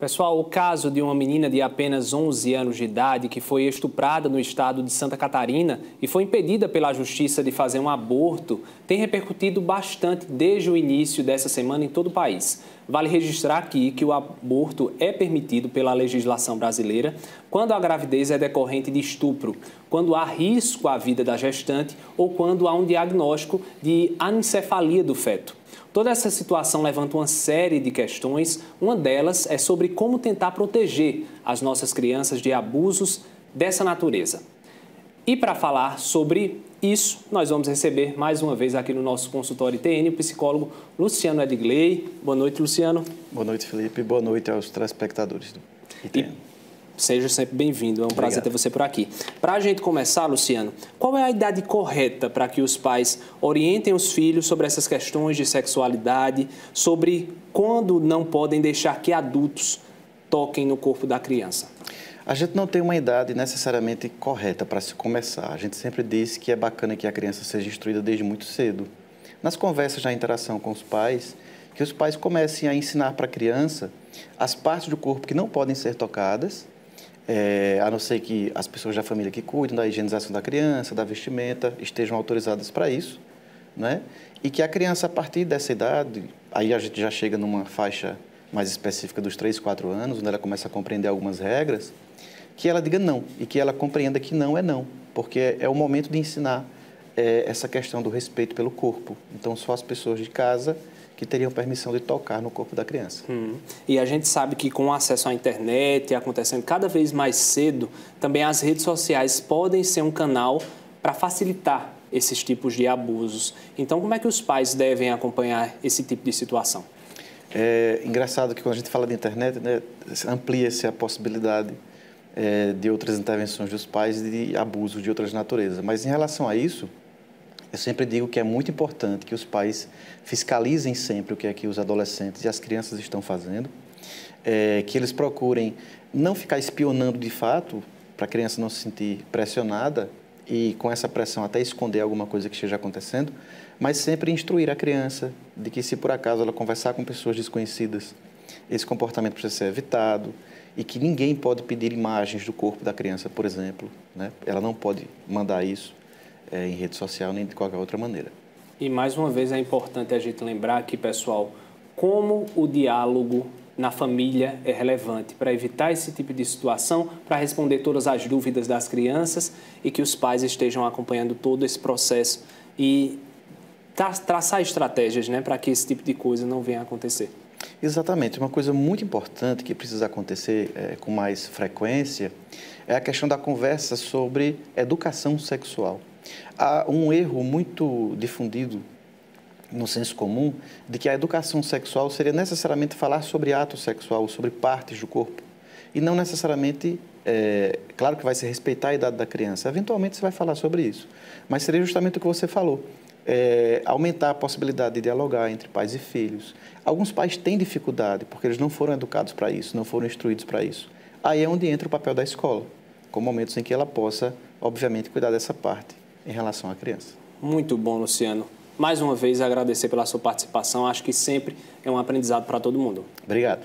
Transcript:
Pessoal, o caso de uma menina de apenas 11 anos de idade que foi estuprada no estado de Santa Catarina e foi impedida pela justiça de fazer um aborto tem repercutido bastante desde o início dessa semana em todo o país. Vale registrar aqui que o aborto é permitido pela legislação brasileira quando a gravidez é decorrente de estupro, quando há risco à vida da gestante ou quando há um diagnóstico de anencefalia do feto. Toda essa situação levanta uma série de questões, uma delas é sobre como tentar proteger as nossas crianças de abusos dessa natureza. E para falar sobre isso, nós vamos receber mais uma vez aqui no nosso consultório ITN o psicólogo Luciano Edgley. Boa noite, Luciano. Boa noite, Felipe. Boa noite aos telespectadores do ITN. Seja sempre bem-vindo, é um prazer ter você por aqui. Para a gente começar, Luciano, qual é a idade correta para que os pais orientem os filhos sobre essas questões de sexualidade, sobre quando não podem deixar que adultos toquem no corpo da criança? A gente não tem uma idade necessariamente correta para se começar. A gente sempre diz que é bacana que a criança seja instruída desde muito cedo. Nas conversas, na interação com os pais, que os pais comecem a ensinar para a criança as partes do corpo que não podem ser tocadas, a não ser que as pessoas da família que cuidam da higienização da criança, da vestimenta, estejam autorizadas para isso, né? E que a criança, a partir dessa idade, aí a gente já chega numa faixa mais específica dos 3, 4 anos, onde ela começa a compreender algumas regras, que ela diga não, e que ela compreenda que não é não, porque é o momento de ensinar essa questão do respeito pelo corpo. Então, só as pessoas de casa que teriam permissão de tocar no corpo da criança. E a gente sabe que com o acesso à internet acontecendo cada vez mais cedo, também as redes sociais podem ser um canal para facilitar esses tipos de abusos. Então, como é que os pais devem acompanhar esse tipo de situação? É engraçado que quando a gente fala de internet, né, amplia-se a possibilidade de outras intervenções dos pais e de abuso de outras naturezas. Mas em relação a isso, eu sempre digo que é muito importante que os pais fiscalizem sempre o que é que os adolescentes e as crianças estão fazendo, que eles procurem não ficar espionando de fato, para a criança não se sentir pressionada e com essa pressão até esconder alguma coisa que esteja acontecendo, mas sempre instruir a criança de que se por acaso ela conversar com pessoas desconhecidas, esse comportamento precisa ser evitado e que ninguém pode pedir imagens do corpo da criança, por exemplo, né? Ela não pode mandar isso em rede social nem de qualquer outra maneira. E mais uma vez é importante a gente lembrar aqui, pessoal, como o diálogo na família é relevante para evitar esse tipo de situação, para responder todas as dúvidas das crianças e que os pais estejam acompanhando todo esse processo e traçar estratégias, né, para que esse tipo de coisa não venha a acontecer. Exatamente. Uma coisa muito importante que precisa acontecer com mais frequência é a questão da conversa sobre educação sexual. Há um erro muito difundido no senso comum de que a educação sexual seria necessariamente falar sobre ato sexual, sobre partes do corpo. E não necessariamente, claro que vai se respeitar a idade da criança, eventualmente você vai falar sobre isso. Mas seria justamente o que você falou, aumentar a possibilidade de dialogar entre pais e filhos. Alguns pais têm dificuldade porque eles não foram educados para isso, não foram instruídos para isso. Aí é onde entra o papel da escola, com momentos em que ela possa, obviamente, cuidar dessa parte em relação à criança. Muito bom, Luciano. Mais uma vez, agradecer pela sua participação. Acho que sempre é um aprendizado para todo mundo. Obrigado.